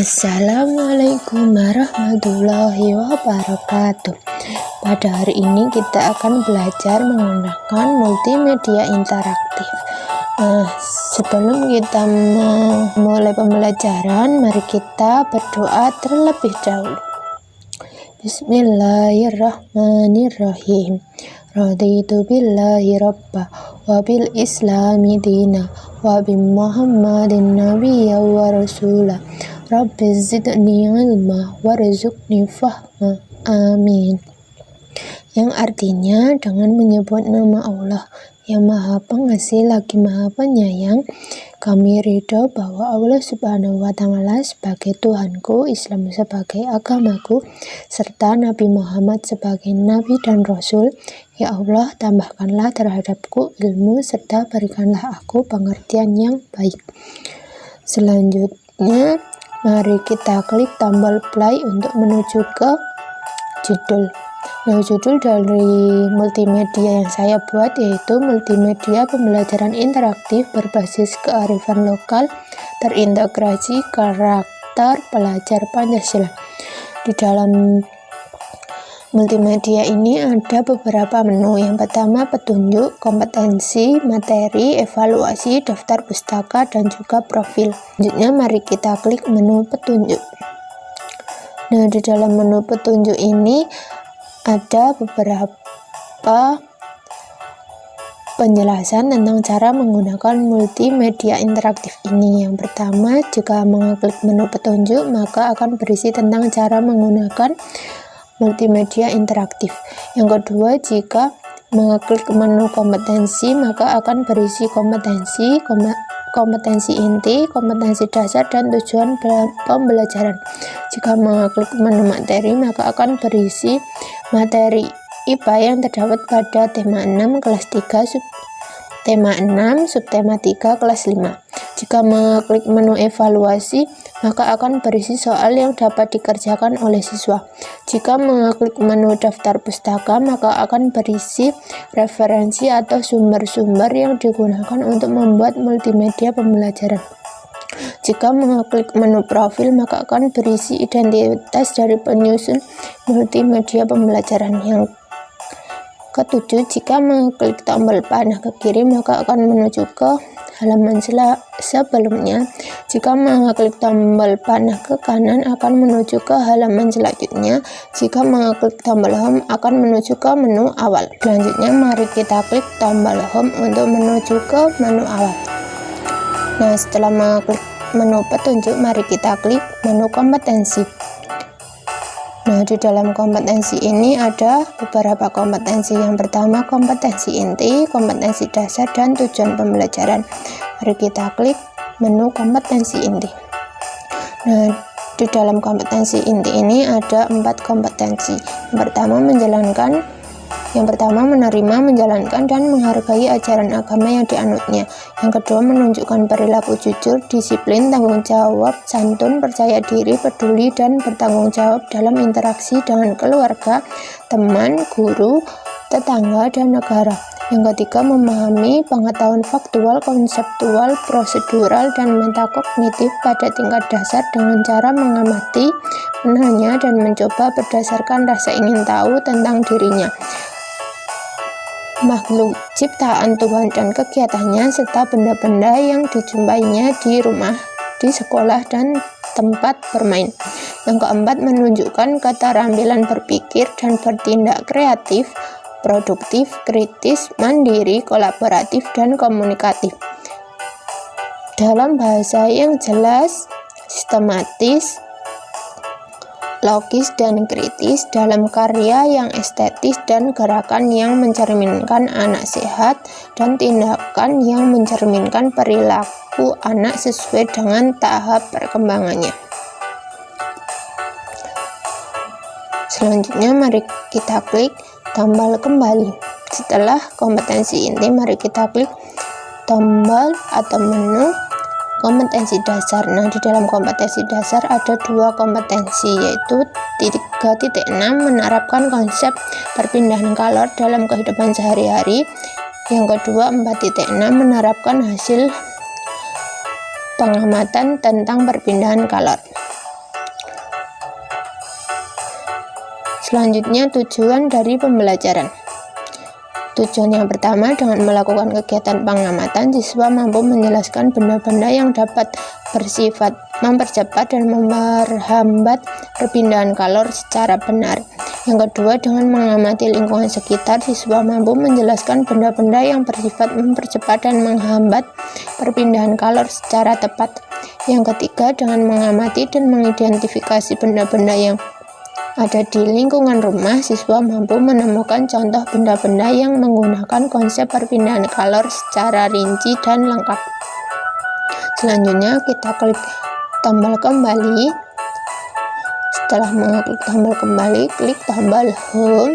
Assalamualaikum warahmatullahi wabarakatuh. Pada hari ini kita akan belajar menggunakan multimedia interaktif. Sebelum kita memulai pembelajaran, mari kita berdoa terlebih dahulu. Bismillahirrahmanirrahim. Raditu billahi rabba wa bil islami dina wa bi muhammadin nabiyya wa rasula. Rabbi zidni ilma warzuqni fahma. Amin. Yang artinya dengan menyebut nama Allah yang Maha Pengasih lagi Maha Penyayang, kami ridho bahwa Allah Subhanahu wa Ta'ala sebagai Tuhanku, Islam sebagai agamaku, serta Nabi Muhammad sebagai Nabi dan Rasul. Ya Allah, tambahkanlah terhadapku ilmu serta berikanlah aku pengertian yang baik. Selanjutnya, mari kita klik tombol play untuk menuju ke judul. Judul dari multimedia yang saya buat yaitu multimedia pembelajaran interaktif berbasis kearifan lokal terintegrasi karakter pelajar Pancasila. Di dalam multimedia ini ada beberapa menu. Yang pertama petunjuk, kompetensi, materi, evaluasi, daftar pustaka, dan juga profil. Selanjutnya mari kita klik menu petunjuk. Nah, di dalam menu petunjuk ini ada beberapa penjelasan tentang cara menggunakan multimedia interaktif ini. Yang pertama, jika mengklik menu petunjuk maka akan berisi tentang cara menggunakan multimedia interaktif. Yang kedua, jika mengklik menu kompetensi maka akan berisi kompetensi inti, kompetensi dasar, dan tujuan pembelajaran. Jika mengklik menu materi maka akan berisi materi IPA yang terdapat pada tema 6 kelas 3 tema 6 subtema 3 kelas 5. Jika mengklik menu evaluasi maka akan berisi soal yang dapat dikerjakan oleh siswa. Jika mengklik menu daftar pustaka maka akan berisi referensi atau sumber-sumber yang digunakan untuk membuat multimedia pembelajaran. Jika mengklik menu profil maka akan berisi identitas dari penyusun multimedia pembelajaran. Yang ketujuh, jika mengklik tombol panah ke kiri maka akan menuju ke halaman sebelumnya. Jika mengklik tombol panah ke kanan akan menuju ke halaman selanjutnya. Jika mengklik tombol home akan menuju ke menu awal. Selanjutnya mari kita klik tombol home untuk menuju ke menu awal. Nah, setelah mengklik menu petunjuk mari kita klik menu kompetensi. Nah, di dalam kompetensi ini ada beberapa kompetensi. Yang pertama kompetensi inti, kompetensi dasar, dan tujuan pembelajaran. Mari kita klik menu kompetensi inti. Nah, di dalam kompetensi inti ini ada 4 kompetensi. Yang pertama menerima, menjalankan, dan menghargai ajaran agama yang dianutnya. Yang kedua menunjukkan perilaku jujur, disiplin, tanggung jawab, santun, percaya diri, peduli, dan bertanggung jawab dalam interaksi dengan keluarga, teman, guru, tetangga, dan negara. Yang ketiga memahami pengetahuan faktual, konseptual, prosedural, dan metakognitif pada tingkat dasar dengan cara mengamati, menanya, dan mencoba berdasarkan rasa ingin tahu tentang dirinya, makhluk ciptaan Tuhan dan kegiatannya, serta benda-benda yang dijumpainya di rumah, di sekolah, dan tempat bermain. Yang keempat menunjukkan keterampilan berpikir dan bertindak kreatif, produktif, kritis, mandiri, kolaboratif, dan komunikatif dalam bahasa yang jelas, sistematis, logis, dan kritis, dalam karya yang estetis dan gerakan yang mencerminkan anak sehat, dan tindakan yang mencerminkan perilaku anak sesuai dengan tahap perkembangannya. Selanjutnya mari kita klik tombol kembali. Setelah kompetensi inti mari kita klik tombol atau menu kompetensi dasar. Nah, di dalam kompetensi dasar ada 2 kompetensi, yaitu 3.6 menerapkan konsep perpindahan kalor dalam kehidupan sehari-hari. Yang kedua 4.6 menerapkan hasil pengamatan tentang perpindahan kalor. Selanjutnya, tujuan dari pembelajaran. Tujuan yang pertama, dengan melakukan kegiatan pengamatan, siswa mampu menjelaskan benda-benda yang dapat bersifat mempercepat dan memperhambat perpindahan kalor secara benar. Yang kedua, dengan mengamati lingkungan sekitar, siswa mampu menjelaskan benda-benda yang bersifat mempercepat dan menghambat perpindahan kalor secara tepat. Yang ketiga, dengan mengamati dan mengidentifikasi benda-benda yang ada di lingkungan rumah, siswa mampu menemukan contoh benda-benda yang menggunakan konsep perpindahan kalor secara rinci dan lengkap. Selanjutnya, kita klik tombol kembali. Setelah mengeklik tombol kembali, klik tombol home.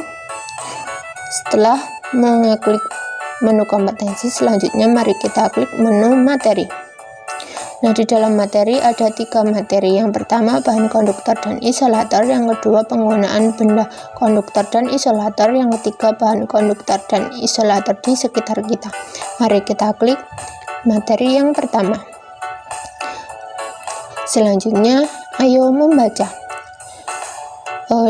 Setelah mengeklik menu kompetensi, selanjutnya mari kita klik menu materi. Nah, di dalam materi ada 3 materi. Yang pertama, bahan konduktor dan isolator. Yang kedua, penggunaan benda konduktor dan isolator. Yang ketiga, bahan konduktor dan isolator di sekitar kita. Mari kita klik materi yang pertama. Selanjutnya, ayo membaca.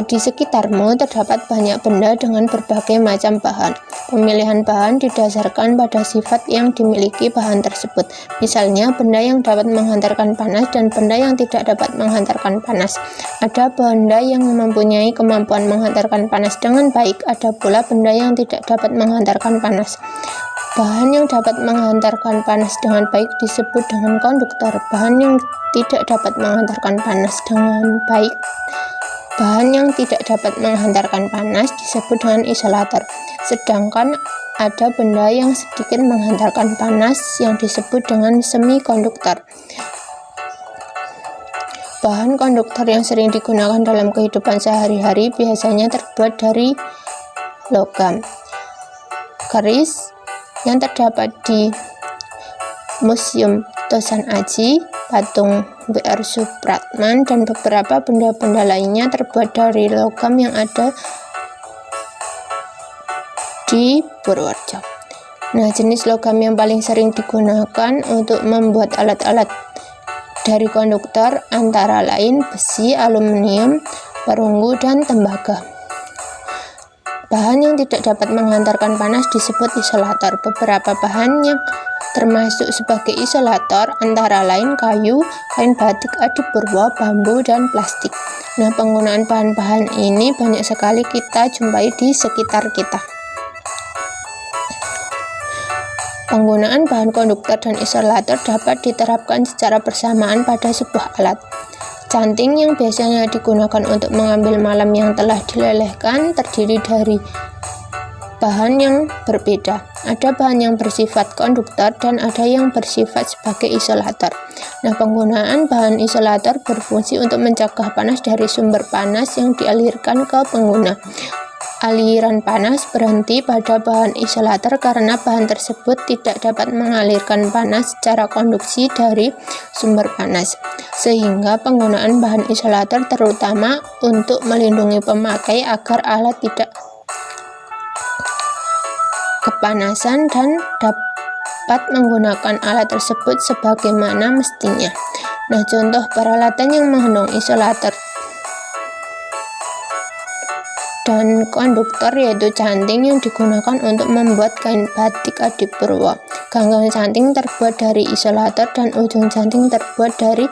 Di sekitarmu terdapat banyak benda dengan berbagai macam bahan. Pemilihan bahan didasarkan pada sifat yang dimiliki bahan tersebut. Misalnya, benda yang dapat menghantarkan panas dan benda yang tidak dapat menghantarkan panas. Ada benda yang mempunyai kemampuan menghantarkan panas dengan baik, ada pula benda yang tidak dapat menghantarkan panas. Bahan yang dapat menghantarkan panas dengan baik disebut dengan konduktor. Bahan yang tidak dapat menghantarkan panas dengan baik Bahan yang tidak dapat menghantarkan panas disebut dengan isolator. Sedangkan ada benda yang sedikit menghantarkan panas yang disebut dengan semikonduktor. Bahan konduktor yang sering digunakan dalam kehidupan sehari-hari biasanya terbuat dari logam keris yang terdapat di Museum Tosan Aji, patung W.R. Supratman, dan beberapa benda-benda lainnya terbuat dari logam yang ada di Purworejo. Nah, jenis logam yang paling sering digunakan untuk membuat alat-alat dari konduktor antara lain besi, aluminium, perunggu, dan tembaga. Bahan yang tidak dapat menghantarkan panas disebut isolator. Beberapa bahan yang termasuk sebagai isolator antara lain kayu, kain batik adipurwo, bambu, dan plastik. Nah, penggunaan bahan-bahan ini banyak sekali kita jumpai di sekitar kita. Penggunaan bahan konduktor dan isolator dapat diterapkan secara bersamaan pada sebuah alat. Canting yang biasanya digunakan untuk mengambil malam yang telah dilelehkan terdiri dari bahan yang berbeda. Ada bahan yang bersifat konduktor dan ada yang bersifat sebagai isolator. Nah, penggunaan bahan isolator berfungsi untuk mencegah panas dari sumber panas yang dialirkan ke pengguna. Aliran panas berhenti pada bahan isolator karena bahan tersebut tidak dapat mengalirkan panas secara konduksi dari sumber panas. Sehingga penggunaan bahan isolator terutama untuk melindungi pemakai agar alat tidak kepanasan dan dapat menggunakan alat tersebut sebagaimana mestinya. Nah, contoh peralatan yang mengandung isolator dan konduktor yaitu canting yang digunakan untuk membuat kain batik adipurwo. Ganggang canting terbuat dari isolator dan ujung canting terbuat dari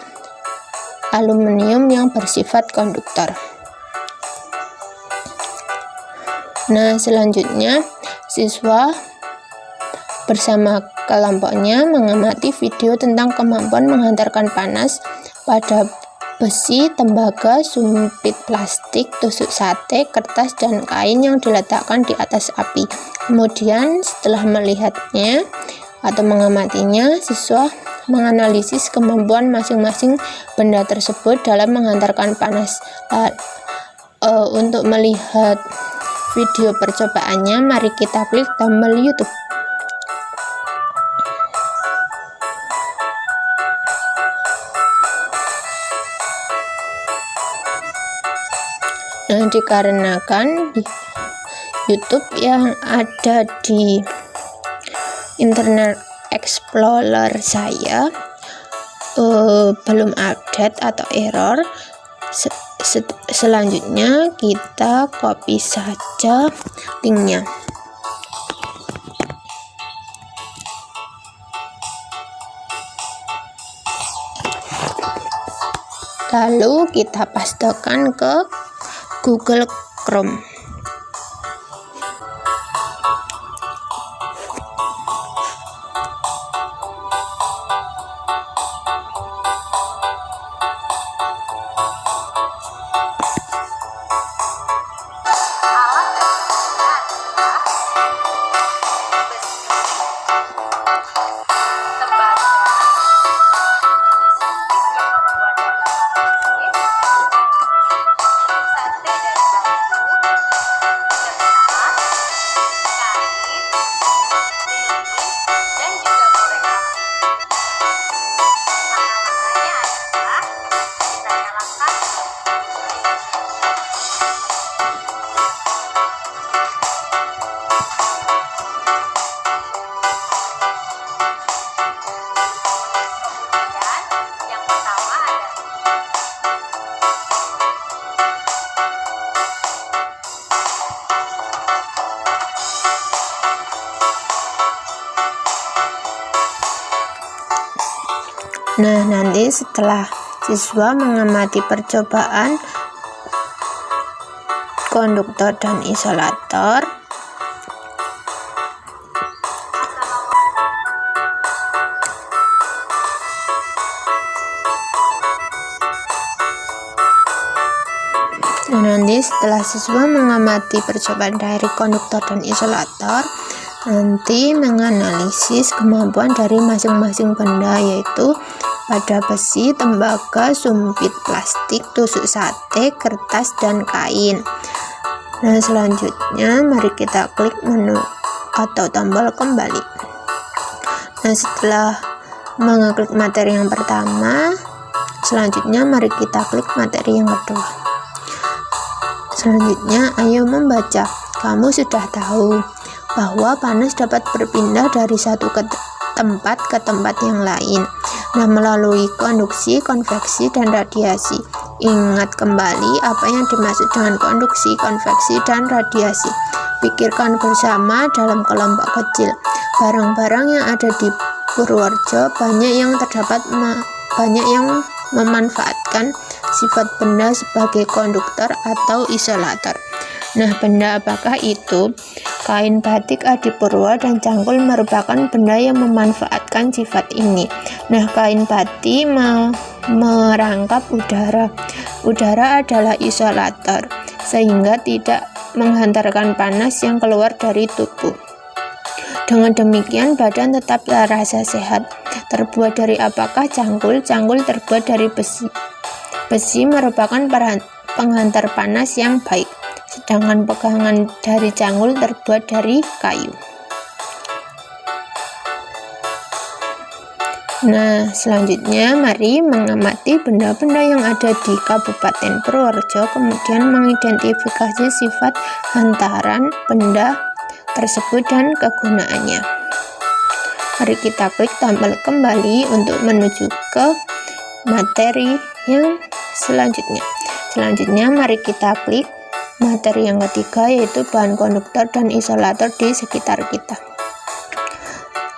aluminium yang bersifat konduktor. Nah, selanjutnya siswa bersama kelompoknya mengamati video tentang kemampuan menghantarkan panas pada besi, tembaga, sumpit plastik, tusuk sate, kertas, dan kain yang diletakkan di atas api. Kemudian setelah melihatnya atau mengamatinya, siswa menganalisis kemampuan masing-masing benda tersebut dalam menghantarkan panas. Untuk melihat video percobaannya, mari kita klik tombol YouTube. Nah, dikarenakan di YouTube yang ada di Internet Explorer saya belum update atau error, Selanjutnya kita copy saja linknya. Lalu kita pastekan ke Google Chrome. Nah, nanti setelah siswa mengamati percobaan konduktor dan isolator, dari konduktor dan isolator, nanti menganalisis kemampuan dari masing-masing benda, yaitu pada besi, tembaga, sumpit plastik, tusuk sate, kertas, dan kain. Nah, selanjutnya mari kita klik menu atau tombol kembali. Nah, setelah mengeklik materi yang pertama, selanjutnya mari kita klik materi yang kedua. Selanjutnya, ayo membaca. Kamu sudah tahu bahwa panas dapat berpindah dari satu tempat ke tempat yang lain. Nah, melalui konduksi, konveksi, dan radiasi. Ingat kembali apa yang dimaksud dengan konduksi, konveksi, dan radiasi. Pikirkan bersama dalam kelompok kecil. Barang-barang yang ada di Purworejo banyak yang memanfaatkan sifat benda sebagai konduktor atau isolator. Nah, benda apakah itu? Kain batik Adipurwo dan cangkul merupakan benda yang memanfaatkan sifat ini. Nah, kain batik merangkap udara. Udara adalah isolator, sehingga tidak menghantarkan panas yang keluar dari tubuh. Dengan demikian, badan tetap terasa sehat. Terbuat dari apakah cangkul? Cangkul terbuat dari besi. Besi merupakan penghantar panas yang baik, sedangkan pegangan dari cangkul terbuat dari kayu. Nah, selanjutnya mari mengamati benda-benda yang ada di Kabupaten Purworejo, kemudian mengidentifikasi sifat hantaran benda tersebut dan kegunaannya. Mari kita klik tombol kembali untuk menuju ke materi yang selanjutnya. Selanjutnya mari kita klik materi yang ketiga, yaitu bahan konduktor dan isolator di sekitar kita.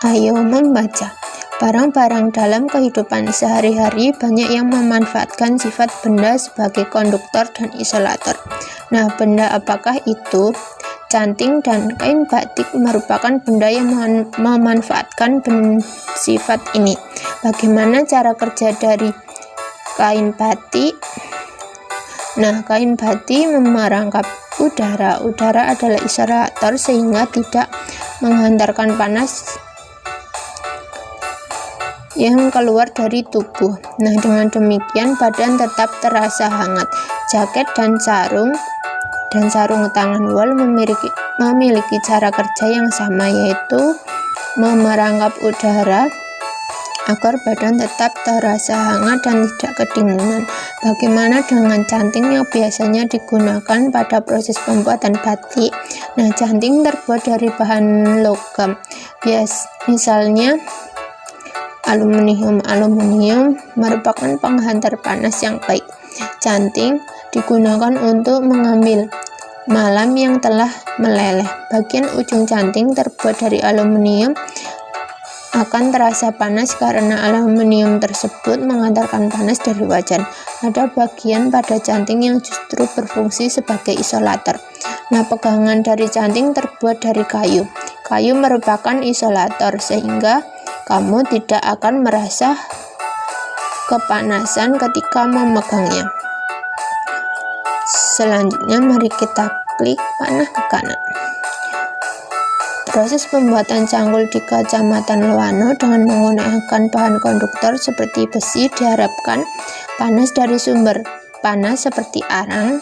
Ayo membaca. Barang-barang dalam kehidupan sehari-hari banyak yang memanfaatkan sifat benda sebagai konduktor dan isolator. Nah, benda apakah itu? Canting dan kain batik merupakan benda yang memanfaatkan sifat ini. Bagaimana cara kerja dari kain batik? Nah, kain batik merangkap udara. Udara adalah isolator sehingga tidak menghantarkan panas yang keluar dari tubuh. Nah, dengan demikian badan tetap terasa hangat. Jaket dan sarung tangan wol memiliki cara kerja yang sama, yaitu memerangkap udara agar badan tetap terasa hangat dan tidak kedinginan. Bagaimana dengan canting yang biasanya digunakan pada proses pembuatan batik? Nah, canting terbuat dari bahan logam, misalnya aluminium. Aluminium merupakan penghantar panas yang baik. Canting digunakan untuk mengambil malam yang telah meleleh. Bagian ujung canting terbuat dari aluminium akan terasa panas karena aluminium tersebut mengantarkan panas dari wajan. Ada bagian pada canting yang justru berfungsi sebagai isolator. Nah, pegangan dari canting terbuat dari kayu. Kayu merupakan isolator sehingga kamu tidak akan merasa kepanasan ketika memegangnya. Selanjutnya mari kita klik panah ke kanan. Proses pembuatan cangkul di Kecamatan Loano dengan menggunakan bahan konduktor seperti besi diharapkan panas dari sumber panas seperti arang.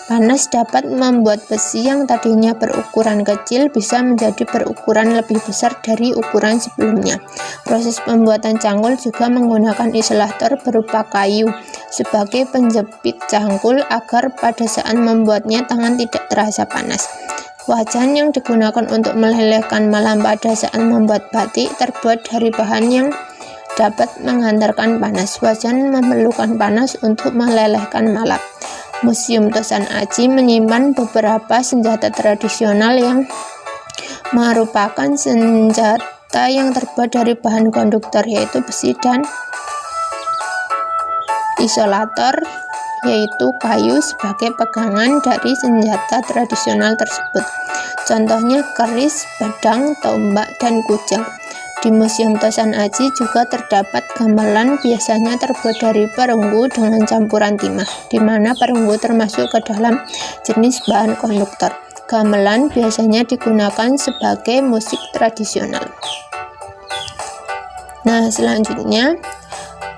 Panas dapat membuat besi yang tadinya berukuran kecil bisa menjadi berukuran lebih besar dari ukuran sebelumnya. Proses pembuatan cangkul juga menggunakan isolator berupa kayu sebagai penjepit cangkul agar pada saat membuatnya tangan tidak terasa panas. Wajan yang digunakan untuk melelehkan malam pada saat membuat batik terbuat dari bahan yang dapat menghantarkan panas. Wajan memerlukan panas untuk melelehkan malam. Museum Tosan Aji menyimpan beberapa senjata tradisional yang merupakan senjata yang terbuat dari bahan konduktor, yaitu besi, dan isolator yaitu kayu sebagai pegangan dari senjata tradisional tersebut. Contohnya keris, pedang, tombak, dan kujang. Di Museum Tosan Aji juga terdapat gamelan, biasanya terbuat dari perunggu dengan campuran timah, di mana perunggu termasuk ke dalam jenis bahan konduktor. Gamelan biasanya digunakan sebagai musik tradisional. Nah, selanjutnya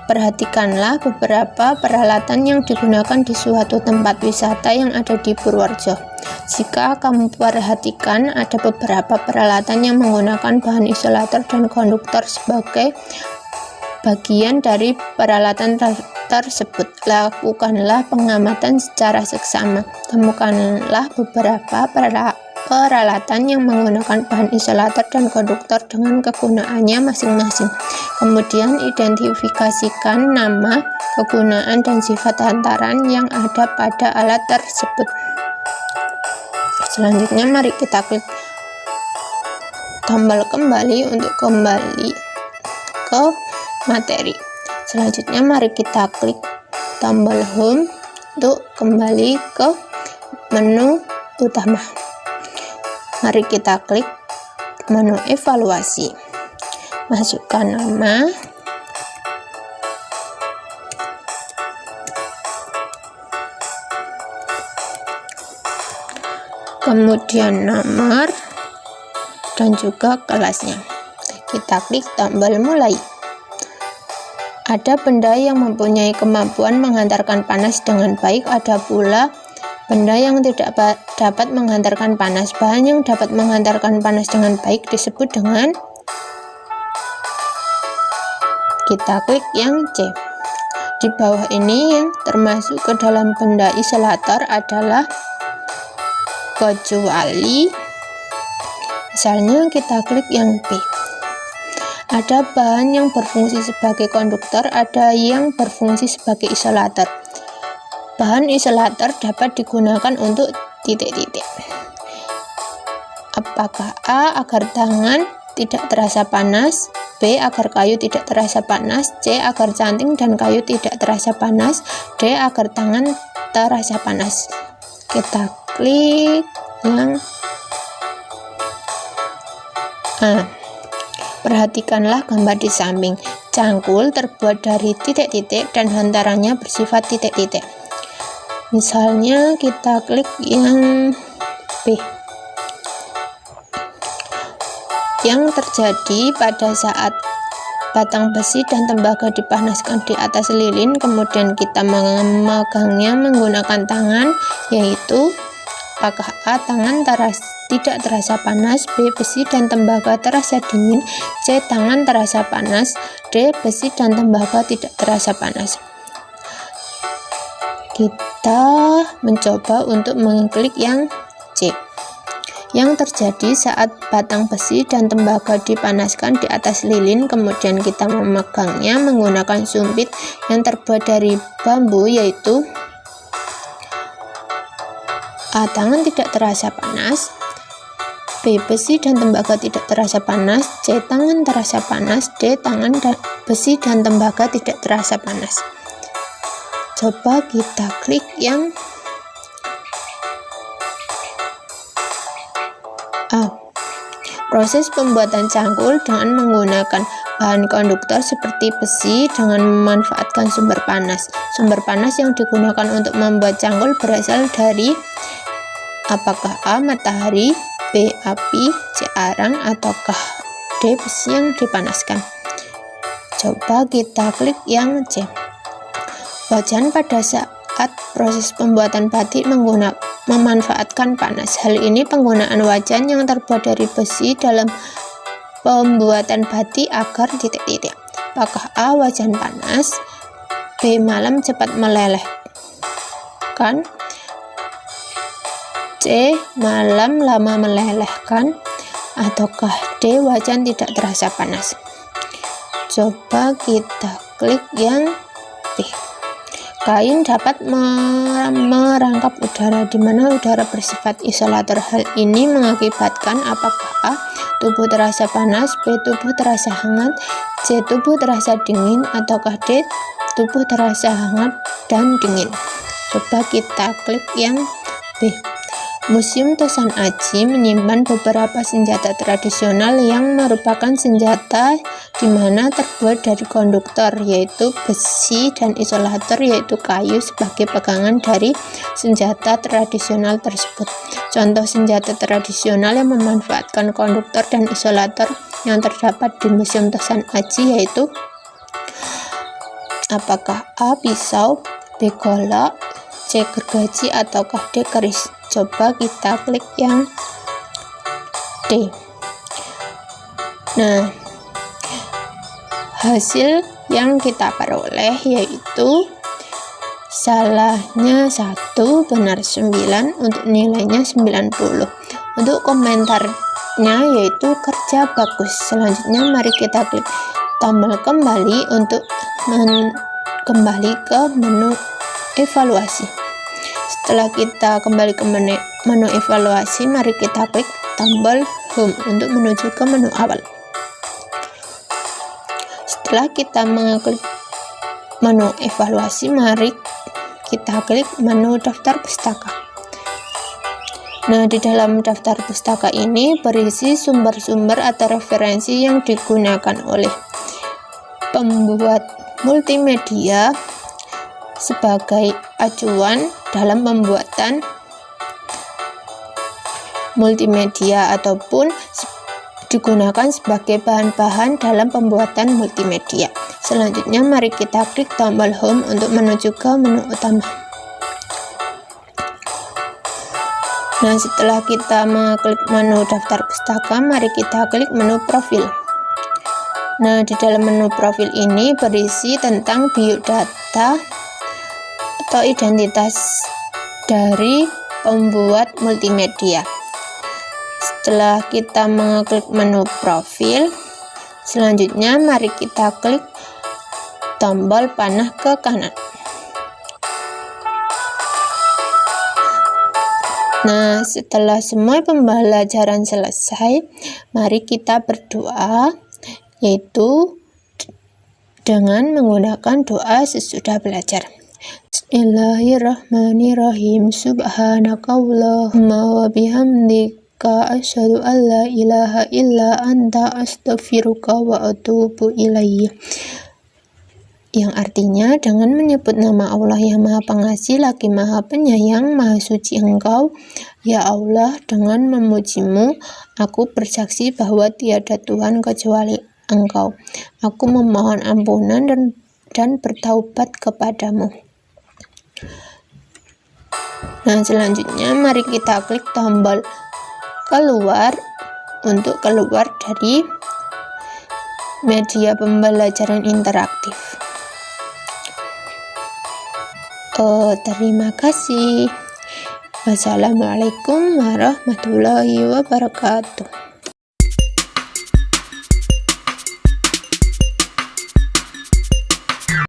perhatikanlah beberapa peralatan yang digunakan di suatu tempat wisata yang ada di Purworejo. Jika kamu perhatikan, ada beberapa peralatan yang menggunakan bahan isolator dan konduktor sebagai bagian dari peralatan tersebut. Lakukanlah pengamatan secara seksama. Temukanlah beberapa peralatan yang menggunakan bahan isolator dan konduktor dengan kegunaannya masing-masing. Kemudian identifikasikan nama, kegunaan, dan sifat hantaran yang ada pada alat tersebut. Selanjutnya mari kita klik tombol kembali untuk kembali ke materi. Selanjutnya mari kita klik tombol home untuk kembali ke menu utama. Mari kita klik menu evaluasi. Masukkan nama, kemudian nomor, dan juga kelasnya. Kita klik tombol mulai. Ada benda yang mempunyai kemampuan menghantarkan panas dengan baik, ada pula benda yang tidak dapat menghantarkan panas. Bahan yang dapat menghantarkan panas dengan baik disebut dengan, kita klik yang C. Di bawah ini yang termasuk ke dalam benda isolator adalah kecuali, misalnya kita klik yang B. Ada bahan yang berfungsi sebagai konduktor, ada yang berfungsi sebagai isolator. Bahan isolator dapat digunakan untuk titik-titik. Apakah A, agar tangan tidak terasa panas, B, agar kayu tidak terasa panas, C, agar canting dan kayu tidak terasa panas, D, agar tangan terasa panas. Kita klik yang A. Perhatikanlah gambar di samping. Cangkul terbuat dari titik-titik dan hantarannya bersifat titik-titik. Misalnya kita klik yang B. Yang terjadi pada saat batang besi dan tembaga dipanaskan di atas lilin, kemudian kita memegangnya menggunakan tangan, yaitu apakah A, tangan tidak terasa panas, B, besi dan tembaga terasa dingin, C, tangan terasa panas, D, besi dan tembaga tidak terasa panas. Kita mencoba untuk mengklik yang C. yang terjadi saat batang besi dan tembaga dipanaskan di atas lilin, kemudian kita memegangnya menggunakan sumpit yang terbuat dari bambu, yaitu A. Tangan tidak terasa panas, B. Besi dan tembaga tidak terasa panas, C. Tangan terasa panas, D. Tangan besi dan tembaga tidak terasa panas. Coba kita klik yang A. Proses pembuatan cangkul dengan menggunakan bahan konduktor seperti besi dengan memanfaatkan sumber panas. Sumber panas yang digunakan untuk membuat cangkul berasal dari apakah A. matahari, B. api, C. arang, ataukah D. besi yang dipanaskan. Coba kita klik yang C. Wajan pada saat proses pembuatan batik memanfaatkan panas. Hal ini penggunaan wajan yang terbuat dari besi dalam pembuatan batik agar titik-titik. Apakah A. wajan panas, B. malam cepat melelehkan, C. malam lama melelehkan, ataukah D. wajan tidak terasa panas. Coba kita klik yang B. Kain dapat merangkap udara, di mana udara bersifat isolator. Hal ini mengakibatkan apakah A. tubuh terasa panas, B. tubuh terasa hangat, C. tubuh terasa dingin, ataukah D. tubuh terasa hangat dan dingin. Coba kita klik yang B. Museum Tosan Aji menyimpan beberapa senjata tradisional yang merupakan senjata di mana terbuat dari konduktor, yaitu besi, dan isolator, yaitu kayu, sebagai pegangan dari senjata tradisional tersebut. Contoh senjata tradisional yang memanfaatkan konduktor dan isolator yang terdapat di Museum Tosan Aji yaitu apakah A. pisau, B. golok, C. gergaji, ataukah D. keris. Coba kita klik yang D. Nah, hasil yang kita peroleh yaitu salahnya 1, benar 9, untuk nilainya 90. Untuk komentarnya yaitu kerja bagus. Selanjutnya mari kita klik tombol kembali untuk kembali ke menu evaluasi. Setelah kita kembali ke menu evaluasi, mari kita klik tombol home untuk menuju ke menu awal. Setelah kita mengklik menu evaluasi, mari kita klik menu daftar pustaka. Nah, di dalam daftar pustaka ini berisi sumber-sumber atau referensi yang digunakan oleh pembuat multimedia sebagai acuan dalam pembuatan multimedia ataupun digunakan sebagai bahan-bahan dalam pembuatan multimedia. Selanjutnya mari kita klik tombol home untuk menuju ke menu utama. Nah, setelah kita mengklik menu daftar pustaka, mari kita klik menu profil. Nah, di dalam menu profil ini berisi tentang biodata atau identitas dari pembuat multimedia. Setelah kita mengklik menu profil, selanjutnya mari kita klik tombol panah ke kanan. Nah, setelah semua pembelajaran selesai, mari kita berdoa, yaitu dengan menggunakan doa sesudah belajar. Bismillahirrahmanirrahim. Subhanakallahumma wa bihamdika asyhadu an la ilaha illa anta astaghfiruka wa atubu ilaik. Yang artinya, dengan menyebut nama Allah yang Maha Pengasih lagi Maha Penyayang, Maha Suci Engkau, ya Allah, dengan memujimu, aku bersaksi bahwa tiada Tuhan kecuali Engkau. Aku memohon ampunan dan bertaubat kepadamu. Nah, selanjutnya mari kita klik tombol keluar untuk keluar dari media pembelajaran interaktif. Terima kasih. Wassalamualaikum warahmatullahi wabarakatuh.